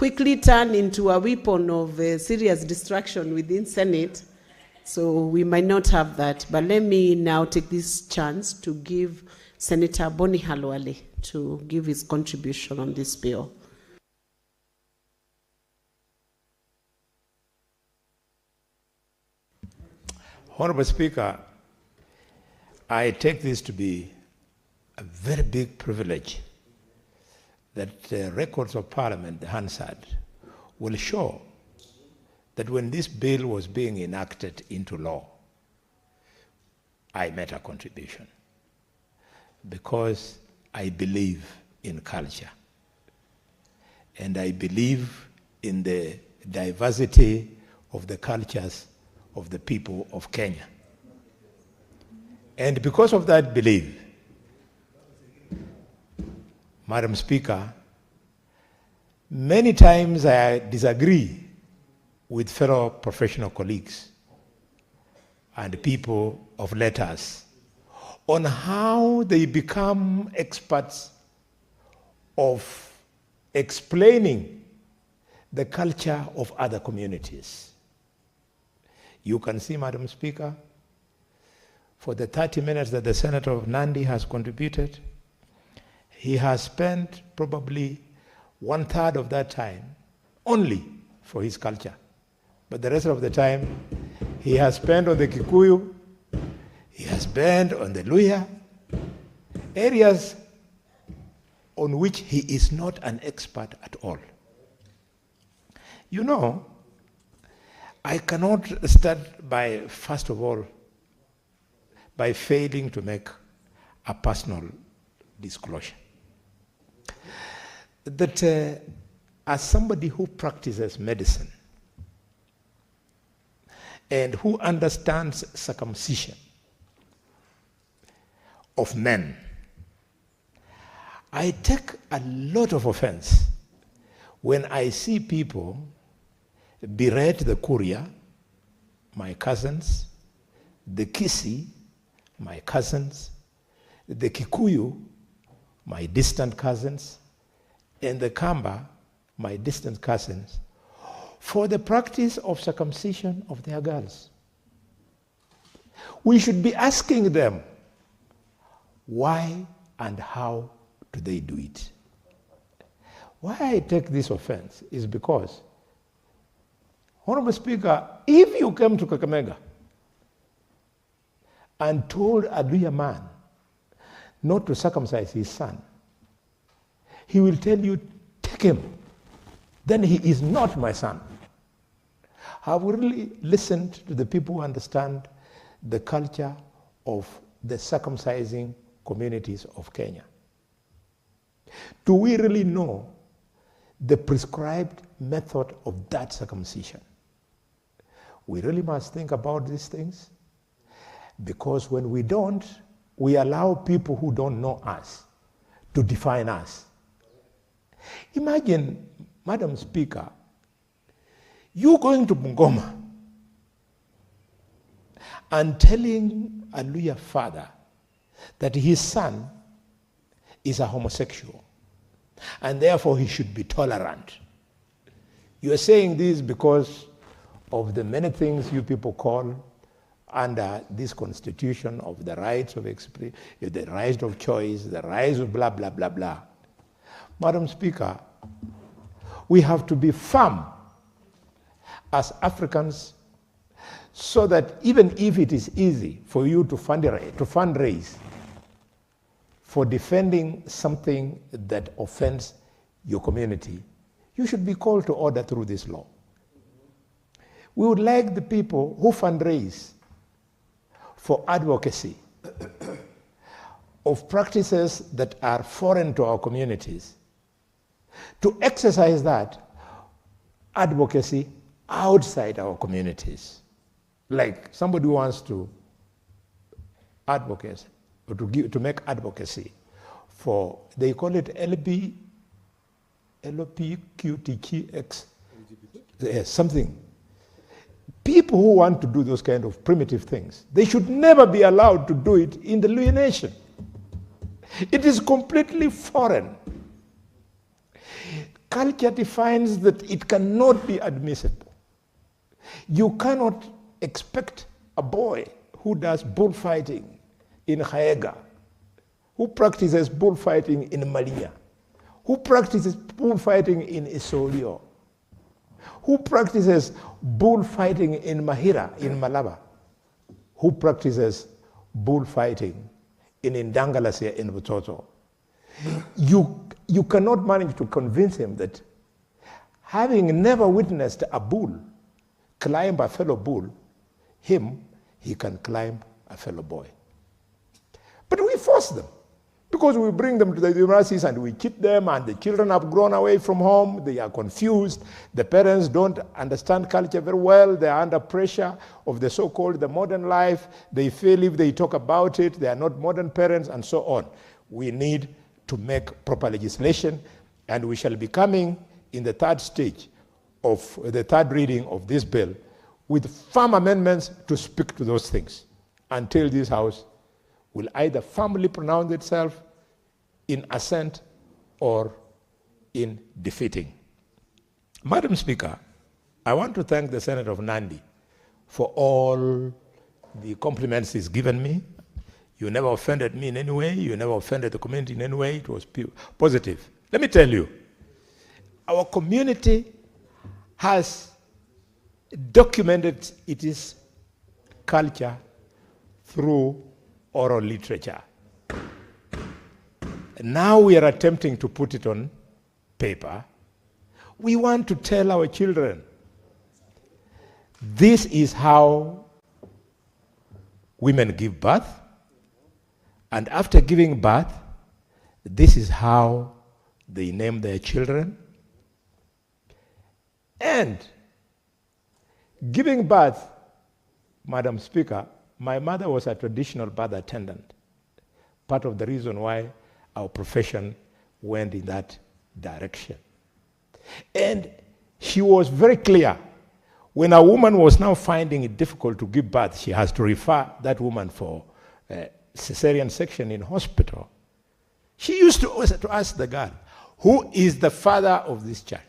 quickly turn into a weapon of serious destruction within Senate. So we might not have that. But let me now take this chance to give Senator Boni Khalwale to give his contribution on this bill. Honorable Speaker, I take this to be a very big privilege that the records of Parliament, the Hansard, will show that when this bill was being enacted into law, I made a contribution because I believe in culture and I believe in the diversity of the cultures of the people of Kenya. And because of that belief, Madam Speaker, many times I disagree with fellow professional colleagues and people of letters on how they become experts of explaining the culture of other communities. You can see, Madam Speaker, for the 30 minutes that the Senator of Nandi has contributed, he has spent probably 1/3 of that time only for his culture. But the rest of the time, he has spent on the Kikuyu, he has spent on the LUHYA, areas on which he is not an expert at all. You know, I cannot start by, first of all, by failing to make a personal disclosure. That as somebody who practices medicine and who understands circumcision of men, I take a lot of offense when I see people berate the Kuria, my cousins, the Kisi, my cousins, the Kikuyu, my distant cousins, and the Kamba, my distant cousins, for the practice of circumcision of their girls. We should be asking them, why and how do they do it? Why I take this offense is because, Honorable Speaker, if you came to Kakamega and told a LUHYA man not to circumcise his son, he will tell you, take him. Then he is not my son. Have we really listened to the people who understand the culture of the circumcising communities of Kenya? Do we really know the prescribed method of that circumcision? We really must think about these things, because when we don't, we allow people who don't know us to define us. Imagine, Madam Speaker, you going to Bungoma and telling a LUHYA father that his son is a homosexual and therefore he should be tolerant. You are saying this because of the many things you people call under this constitution of the rights of expression, the right of choice, the rights of blah, blah, blah, blah. Madam Speaker, we have to be firm as Africans so that even if it is easy for you to fundraise for defending something that offends your community, you should be called to order through this law. We would like the people who fundraise for advocacy of practices that are foreign to our communities to exercise that advocacy outside our communities. Like somebody wants to advocate or to make advocacy for, they call it LPQTQX, something. People who want to do those kind of primitive things, they should never be allowed to do it in the LUHYA nation. It is completely foreign. culture defines that it cannot be admissible. You cannot expect a boy who does bullfighting in Haega, who practices bullfighting in Malinya, who practices bullfighting in Isolio, who practices bullfighting in Mahira, in Malaba, who practices bullfighting in Indangalasia, in Butoto. You cannot manage to convince him that having never witnessed a bull climb a fellow bull, he can climb a fellow boy. But we force them, because we bring them to the universities and we cheat them, and the children have grown away from home, they are confused, the parents don't understand culture very well, they are under pressure of the so-called the modern life, they feel if they talk about it, they are not modern parents, and so on. We need to make proper legislation, and we shall be coming in the third stage of the third reading of this bill with firm amendments to speak to those things, until this House will either firmly pronounce itself in assent or in defeating. Madam Speaker, I want to thank the Senator of Nandi for all the compliments he's given me. You never offended me in any way. You never offended the community in any way. It was positive. Let me tell you, our community has documented its culture through oral literature. Now we are attempting to put it on paper. We want to tell our children, this is how women give birth, and after giving birth, this is how they name their children. And giving birth, Madam Speaker, my mother was a traditional birth attendant. Part of the reason why our profession went in that direction. And she was very clear. When a woman was now finding it difficult to give birth, she has to refer that woman for cesarean section in hospital. She used to ask the girl, who is the father of this child?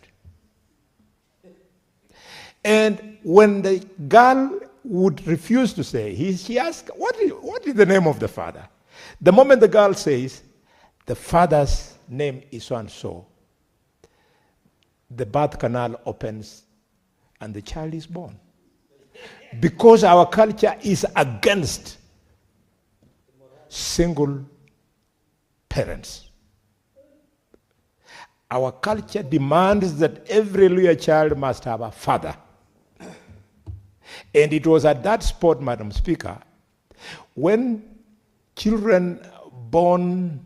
And when the girl would refuse to say, she asked, what is the name of the father? The moment the girl says, the father's name is so and so, the birth canal opens and the child is born. Because our culture is against single parents. Our culture demands that every LUHYA child must have a father. And it was at that spot, Madam Speaker, when children born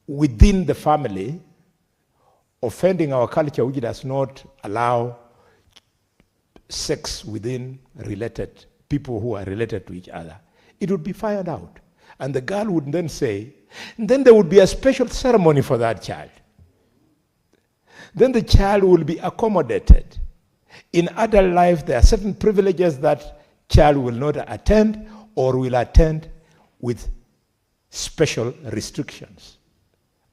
within the family, offending our culture, which does not allow sex within related people who are related to each other, it would be found out. And the girl would then say, then there would be a special ceremony for that child. Then the child will be accommodated. In adult life, there are certain privileges that child will not attend or will attend with special restrictions.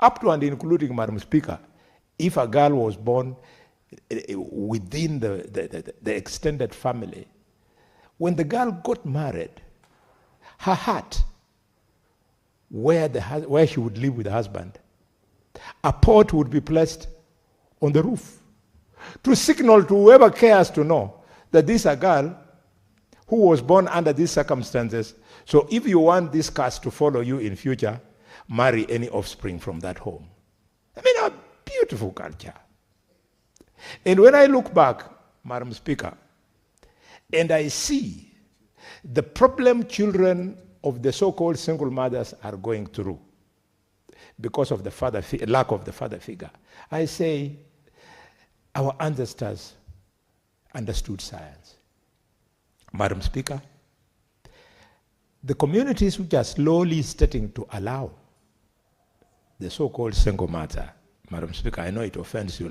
Up to and including, Madam Speaker, if a girl was born within the extended family, when the girl got married, her hut, where she would live with her husband, a pot would be placed on the roof to signal to whoever cares to know that this is a girl who was born under these circumstances. So if you want this caste to follow you in future, marry any offspring from that home. I mean, a beautiful culture. And when I look back, Madam Speaker, and I see the problem children of the so-called single mothers are going through because of the lack of the father figure, I say our ancestors understood science. Madam Speaker, the communities which are slowly starting to allow the so-called single mother, Madam Speaker, I know it offends you like